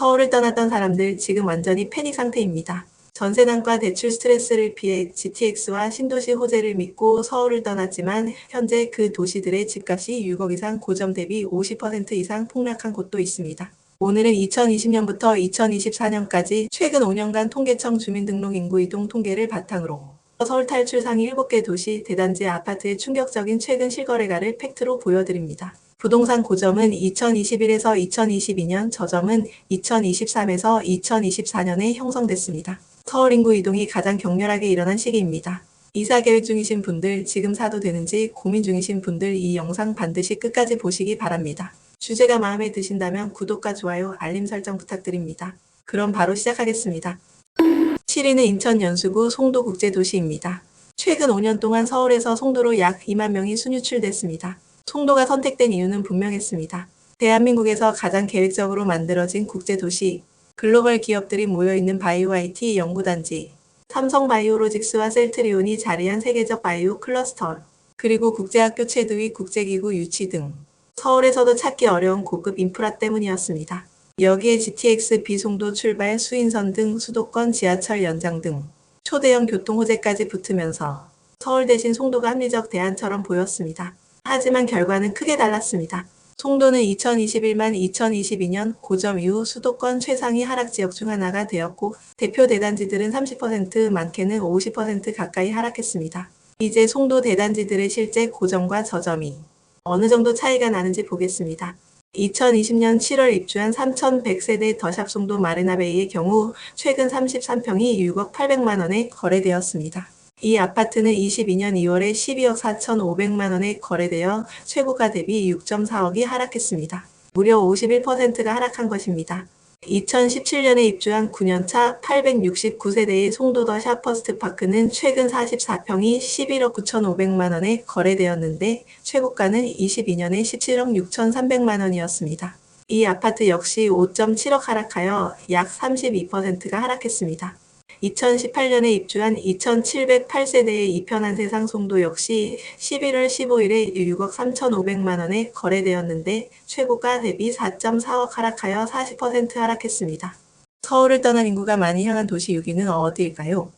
서울을 떠났던 사람들 지금 완전히 패닉 상태입니다. 전세난과 대출 스트레스를 피해 GTX와 신도시 호재를 믿고 서울을 떠났지만 현재 그 도시들의 집값이 6억 이상 고점 대비 50% 이상 폭락한 곳도 있습니다. 오늘은 2020년부터 2024년까지 최근 5년간 통계청 주민등록인구 이동 통계를 바탕으로 서울 탈출 상위 7개 도시 대단지 아파트의 충격적인 최근 실거래가를 팩트로 보여드립니다. 부동산 고점은 2021에서 2022년, 저점은 2023에서 2024년에 형성됐습니다. 서울 인구 이동이 가장 격렬하게 일어난 시기입니다. 이사 계획 중이신 분들, 지금 사도 되는지 고민 중이신 분들 이 영상 반드시 끝까지 보시기 바랍니다. 주제가 마음에 드신다면 구독과 좋아요, 알림 설정 부탁드립니다. 그럼 바로 시작하겠습니다. 7위는 인천 연수구 송도국제도시입니다. 최근 5년 동안 서울에서 송도로 약 2만 명이 순유출됐습니다. 송도가 선택된 이유는 분명했습니다. 대한민국에서 가장 계획적으로 만들어진 국제도시, 글로벌 기업들이 모여있는 바이오 IT 연구단지, 삼성바이오로직스와 셀트리온이 자리한 세계적 바이오 클러스터, 그리고 국제학교 체두위 국제기구 유치 등 서울에서도 찾기 어려운 고급 인프라 때문이었습니다. 여기에 GTX 비송도 출발 수인선 등 수도권 지하철 연장 등 초대형 교통 호재까지 붙으면서 서울 대신 송도가 합리적 대안처럼 보였습니다. 하지만 결과는 크게 달랐습니다. 송도는 2021만 2022년 고점 이후 수도권 최상위 하락 지역 중 하나가 되었고 대표 대단지들은 30% 많게는 50% 가까이 하락했습니다. 이제 송도 대단지들의 실제 고점과 저점이 어느 정도 차이가 나는지 보겠습니다. 2020년 7월 입주한 3,100세대 더샵 송도 마르나베이의 경우 최근 33평이 6억 800만 원에 거래되었습니다. 이 아파트는 22년 2월에 12억 4,500만 원에 거래되어 최고가 대비 6.4억이 하락했습니다. 무려 51%가 하락한 것입니다. 2017년에 입주한 9년차 869세대의 송도 더 샤퍼스트파크는 최근 44평이 11억 9,500만 원에 거래되었는데 최고가는 22년에 17억 6,300만 원이었습니다. 이 아파트 역시 5.7억 하락하여 약 32%가 하락했습니다. 2018년에 입주한 2708세대의 이편한 세상 송도 역시 11월 15일에 6억 3,500만 원에 거래되었는데 최고가 대비 4.4억 하락하여 40% 하락했습니다. 서울을 떠난 인구가 많이 향한 도시 6위는 어디일까요?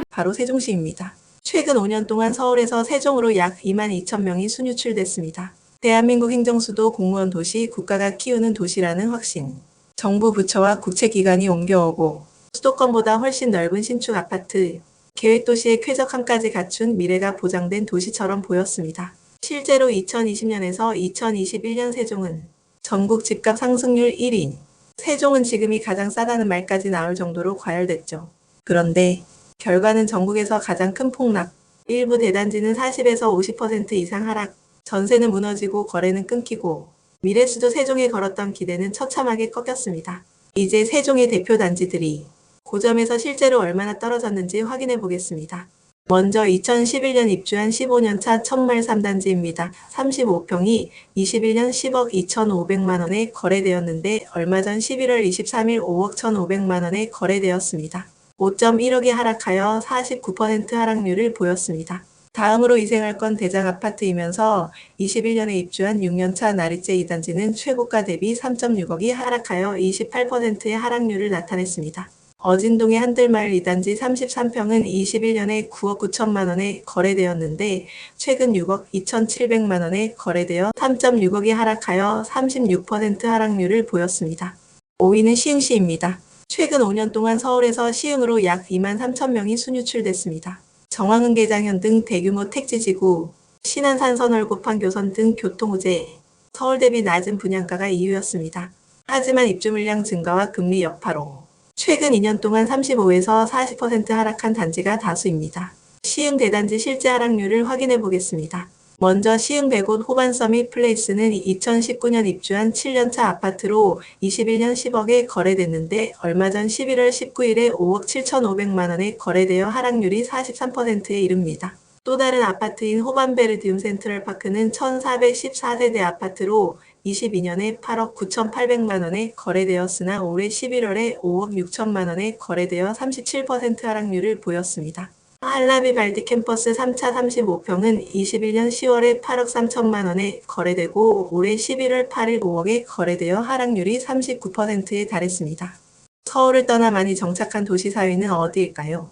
바로 세종시입니다. 최근 5년 동안 서울에서 세종으로 약 2만 2천 명이 순유출됐습니다. 대한민국 행정수도 공무원 도시, 국가가 키우는 도시라는 확신. 정부 부처와 국책기관이 옮겨오고 수도권보다 훨씬 넓은 신축 아파트, 계획도시의 쾌적함까지 갖춘 미래가 보장된 도시처럼 보였습니다. 실제로 2020년에서 2021년 세종은 전국 집값 상승률 1위, 세종은 지금이 가장 싸다는 말까지 나올 정도로 과열됐죠. 그런데 결과는 전국에서 가장 큰 폭락, 일부 대단지는 40에서 50% 이상 하락, 전세는 무너지고 거래는 끊기고 미래수도 세종에 걸었던 기대는 처참하게 꺾였습니다. 이제 세종의 대표 단지들이 고점에서 실제로 얼마나 떨어졌는지 확인해 보겠습니다. 먼저 2011년 입주한 15년차 천말 3단지입니다. 35평이 21년 10억 2,500만 원에 거래되었는데 얼마 전 11월 23일 5억 1,500만 원에 거래되었습니다. 5.1억이 하락하여 49% 하락률을 보였습니다. 다음으로 이생활권 대장 아파트이면서 21년에 입주한 6년차 나리째 2단지는 최고가 대비 3.6억이 하락하여 28%의 하락률을 나타냈습니다. 어진동의 한들마을 2단지 33평은 21년에 9억 9천만 원에 거래되었는데 최근 6억 2,700만 원에 거래되어 3.6억이 하락하여 36% 하락률을 보였습니다. 5위는 시흥시입니다. 최근 5년 동안 서울에서 시흥으로 약 2만 3천 명이 순유출됐습니다. 정황은 개장현 등 대규모 택지지구, 신안산 선월고판 교선 등 교통호재, 서울 대비 낮은 분양가가 이유였습니다. 하지만 입주 물량 증가와 금리 여파로 최근 2년 동안 35에서 40% 하락한 단지가 다수입니다. 시흥 대단지 실제 하락률을 확인해 보겠습니다. 먼저 시흥 100원 호반 서밋 플레이스는 2019년 입주한 7년차 아파트로 21년 10억에 거래됐는데 얼마 전 11월 19일에 5억 7,500만 원에 거래되어 하락률이 43%에 이릅니다. 또 다른 아파트인 호반베르디움 센트럴파크는 1414세대 아파트로 22년에 8억 9,800만 원에 거래되었으나 올해 11월에 5억 6천만 원에 거래되어 37% 하락률을 보였습니다. 한라비 발디 캠퍼스 3차 35평은 21년 10월에 8억 3천만 원에 거래되고 올해 11월 8일 5억에 거래되어 하락률이 39%에 달했습니다. 서울을 떠나 많이 정착한 도시 4위는 어디일까요?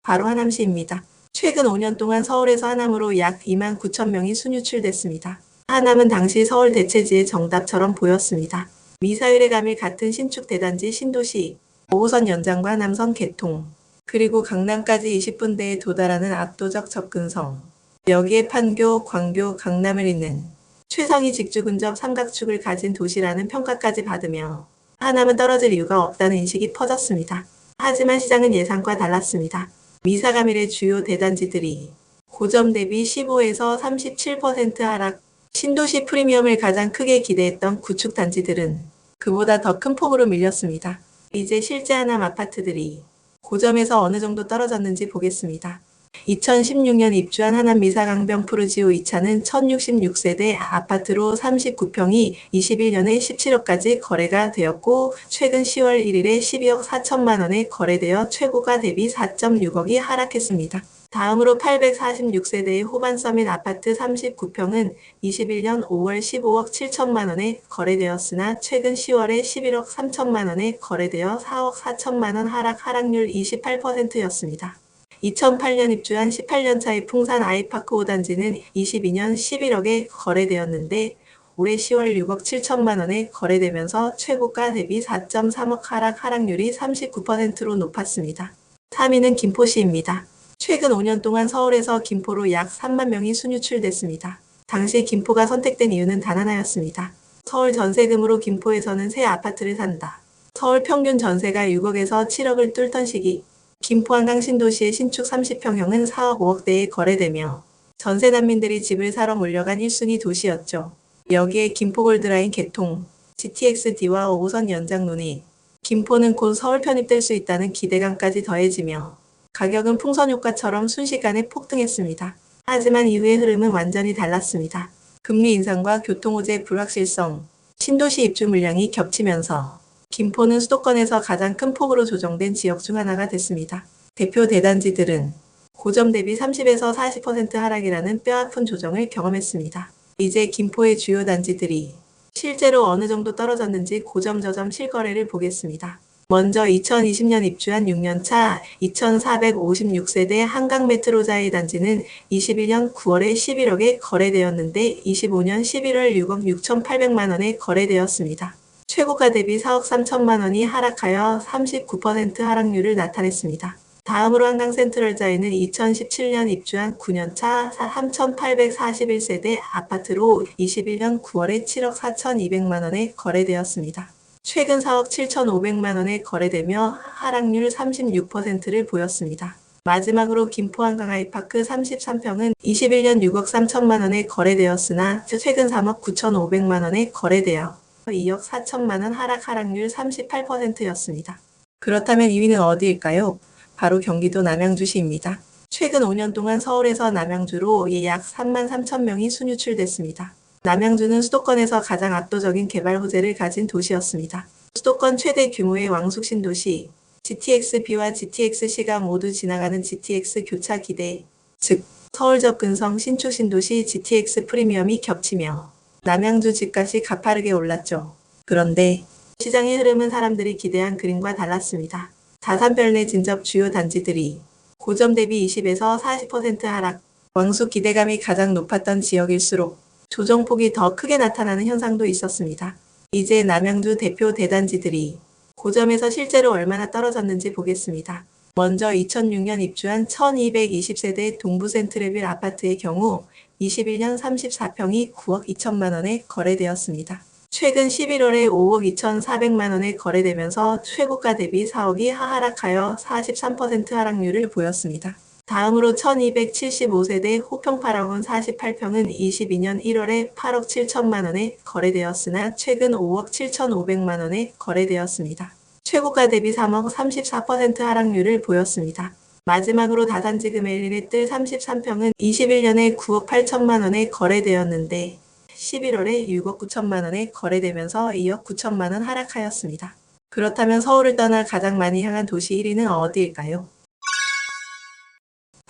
바로 하남시입니다. 최근 5년 동안 서울에서 하남으로 약 2만 9천 명이 순유출됐습니다. 하남은 당시 서울 대체지의 정답처럼 보였습니다. 미사일의 감일 같은 신축 대단지 신도시, 5호선 연장과 하남선 개통, 그리고 강남까지 20분대에 도달하는 압도적 접근성. 여기에 판교, 광교, 강남을 잇는 최상위 직주 근접 삼각축을 가진 도시라는 평가까지 받으며 하남은 떨어질 이유가 없다는 인식이 퍼졌습니다. 하지만 시장은 예상과 달랐습니다. 미사감일의 주요 대단지들이 고점 대비 15에서 37% 하락, 신도시 프리미엄을 가장 크게 기대했던 구축 단지들은 그보다 더 큰 폭으로 밀렸습니다. 이제 실제 하남 아파트들이 고점에서 어느 정도 떨어졌는지 보겠습니다. 2016년 입주한 하남 미사강변 푸르지오 2차는 1066세대 아파트로 39평이 21년에 17억까지 거래가 되었고 최근 10월 1일에 12억 4천만 원에 거래되어 최고가 대비 4.6억이 하락했습니다. 다음으로 846세대의 호반 서민 아파트 39평은 21년 5월 15억 7천만 원에 거래되었으나 최근 10월에 11억 3천만 원에 거래되어 4억 4천만 원 하락률 28%였습니다. 2008년 입주한 18년 차의 풍산 아이파크 5단지는 22년 11억에 거래되었는데 올해 10월 6억 7천만 원에 거래되면서 최고가 대비 4.3억 하락률이 39%로 높았습니다. 3위는 김포시입니다. 최근 5년 동안 서울에서 김포로 약 3만 명이 순유출됐습니다. 당시 김포가 선택된 이유는 단 하나였습니다. 서울 전세금으로 김포에서는 새 아파트를 산다. 서울 평균 전세가 6억에서 7억을 뚫던 시기, 김포 한강 신도시의 신축 30평형은 4억 5억대에 거래되며 전세 난민들이 집을 사러 몰려간 1순위 도시였죠. 여기에 김포 골드라인 개통, GTX-D와 5호선 연장 논의, 김포는 곧 서울 편입될 수 있다는 기대감까지 더해지며 가격은 풍선 효과처럼 순식간에 폭등했습니다. 하지만 이후의 흐름은 완전히 달랐습니다. 금리 인상과 교통호재 불확실성, 신도시 입주 물량이 겹치면서 김포는 수도권에서 가장 큰 폭으로 조정된 지역 중 하나가 됐습니다. 대표 대단지들은 고점 대비 30에서 40% 하락이라는 뼈아픈 조정을 경험했습니다. 이제 김포의 주요 단지들이 실제로 어느 정도 떨어졌는지 고점 저점 실거래를 보겠습니다. 먼저 2020년 입주한 6년차 2456세대 한강 메트로자이 단지는 21년 9월에 11억에 거래되었는데 25년 11월 6억 6,800만 원에 거래되었습니다. 최고가 대비 4억 3천만 원이 하락하여 39% 하락률을 나타냈습니다. 다음으로 한강 센트럴자이는 2017년 입주한 9년차 3,841세대 아파트로 21년 9월에 7억 4,200만 원에 거래되었습니다. 최근 4억 7,500만 원에 거래되며 하락률 36%를 보였습니다. 마지막으로 김포 한강 아이파크 33평은 21년 6억 3천만 원에 거래되었으나 최근 3억 9,500만 원에 거래되어 2억 4천만 원 하락률 38%였습니다. 그렇다면 2위는 어디일까요? 바로 경기도 남양주시입니다. 최근 5년 동안 서울에서 남양주로 약 3만 3천 명이 순유출됐습니다. 남양주는 수도권에서 가장 압도적인 개발 호재를 가진 도시였습니다. 수도권 최대 규모의 왕숙 신도시, GTX-B와 GTX-C가 모두 지나가는 GTX 교차 기대, 즉 서울 접근성 신축 신도시 GTX 프리미엄이 겹치며 남양주 집값이 가파르게 올랐죠. 그런데 시장의 흐름은 사람들이 기대한 그림과 달랐습니다. 다산별 내 진접 주요 단지들이 고점 대비 20에서 40% 하락, 왕숙 기대감이 가장 높았던 지역일수록 조정폭이 더 크게 나타나는 현상도 있었습니다. 이제 남양주 대표 대단지들이 고점에서 실제로 얼마나 떨어졌는지 보겠습니다. 먼저 2006년 입주한 1220세대 동부 센트레빌 아파트의 경우 21년 34평이 9억 2천만 원에 거래되었습니다. 최근 11월에 5억 2,400만 원에 거래되면서 최고가 대비 4억이 하락하여 43% 하락률을 보였습니다. 다음으로 1275세대 호평파라곤 48평은 22년 1월에 8억 7천만 원에 거래되었으나 최근 5억 7,500만 원에 거래되었습니다. 최고가 대비 3억 34% 하락률을 보였습니다. 마지막으로 다산지 금일리의 뜰 33평은 21년에 9억 8천만 원에 거래되었는데 11월에 6억 9천만 원에 거래되면서 2억 9천만 원 하락하였습니다. 그렇다면 서울을 떠나 가장 많이 향한 도시 1위는 어디일까요?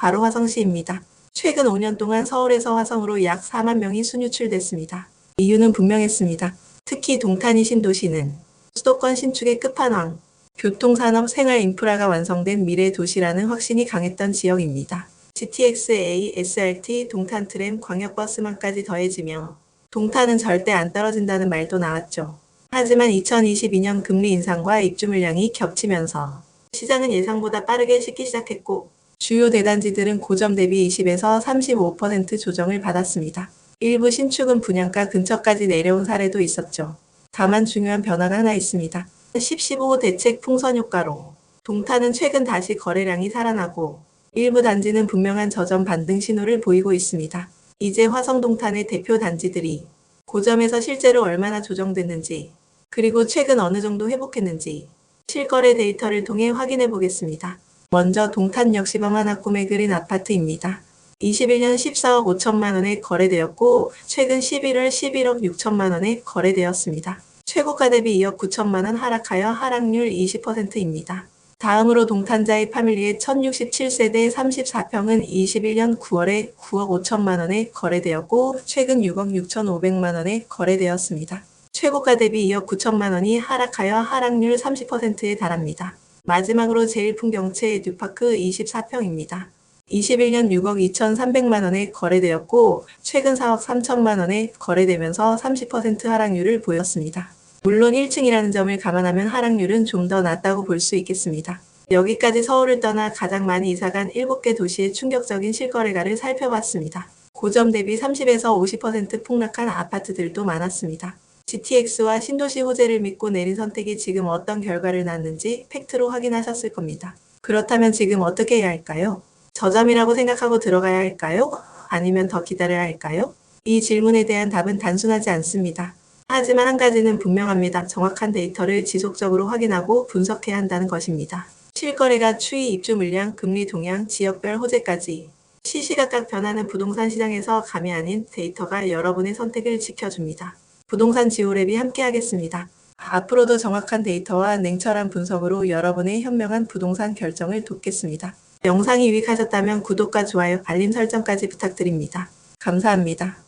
바로 화성시입니다. 최근 5년 동안 서울에서 화성으로 약 4만 명이 순유출됐습니다. 이유는 분명했습니다. 특히 동탄이 신도시는 수도권 신축의 끝판왕, 교통산업 생활 인프라가 완성된 미래 도시라는 확신이 강했던 지역입니다. GTX-A, SRT, 동탄트램, 광역버스만까지 더해지며 동탄은 절대 안 떨어진다는 말도 나왔죠. 하지만 2022년 금리 인상과 입주 물량이 겹치면서 시장은 예상보다 빠르게 식기 시작했고 주요 대단지들은 고점 대비 20에서 35% 조정을 받았습니다. 일부 신축은 분양가 근처까지 내려온 사례도 있었죠. 다만 중요한 변화가 하나 있습니다. 10-15 대책 풍선 효과로 동탄은 최근 다시 거래량이 살아나고 일부 단지는 분명한 저점 반등 신호를 보이고 있습니다. 이제 화성 동탄의 대표 단지들이 고점에서 실제로 얼마나 조정됐는지 그리고 최근 어느 정도 회복했는지 실거래 데이터를 통해 확인해 보겠습니다. 먼저 동탄 역시범 하나 꿈에 그린 아파트입니다. 21년 14억 5천만 원에 거래되었고 최근 11월 11억 6천만 원에 거래되었습니다. 최고가 대비 2억 9천만 원 하락하여 하락률 20%입니다. 다음으로 동탄자이 파밀리의 1067세대 34평은 21년 9월에 9억 5천만 원에 거래되었고 최근 6억 6천5백만 원에 거래되었습니다. 최고가 대비 2억 9천만 원이 하락하여 하락률 30%에 달합니다. 마지막으로 제일풍경채 뉴파크 24평입니다. 21년 6억 2천3백만 원에 거래되었고 최근 4억 3천만 원에 거래되면서 30% 하락률을 보였습니다. 물론 1층이라는 점을 감안하면 하락률은 좀 더 낮다고 볼 수 있겠습니다. 여기까지 서울을 떠나 가장 많이 이사간 7개 도시의 충격적인 실거래가를 살펴봤습니다. 고점 대비 30에서 50% 폭락한 아파트들도 많았습니다. GTX와 신도시 호재를 믿고 내린 선택이 지금 어떤 결과를 낳는지 팩트로 확인하셨을 겁니다. 그렇다면 지금 어떻게 해야 할까요? 저점이라고 생각하고 들어가야 할까요? 아니면 더 기다려야 할까요? 이 질문에 대한 답은 단순하지 않습니다. 하지만 한 가지는 분명합니다. 정확한 데이터를 지속적으로 확인하고 분석해야 한다는 것입니다. 실거래가 추이, 입주 물량, 금리 동향, 지역별 호재까지 시시각각 변하는 부동산 시장에서 감이 아닌 데이터가 여러분의 선택을 지켜줍니다. 부동산 지오랩이 함께하겠습니다. 앞으로도 정확한 데이터와 냉철한 분석으로 여러분의 현명한 부동산 결정을 돕겠습니다. 영상이 유익하셨다면 구독과 좋아요, 알림 설정까지 부탁드립니다. 감사합니다.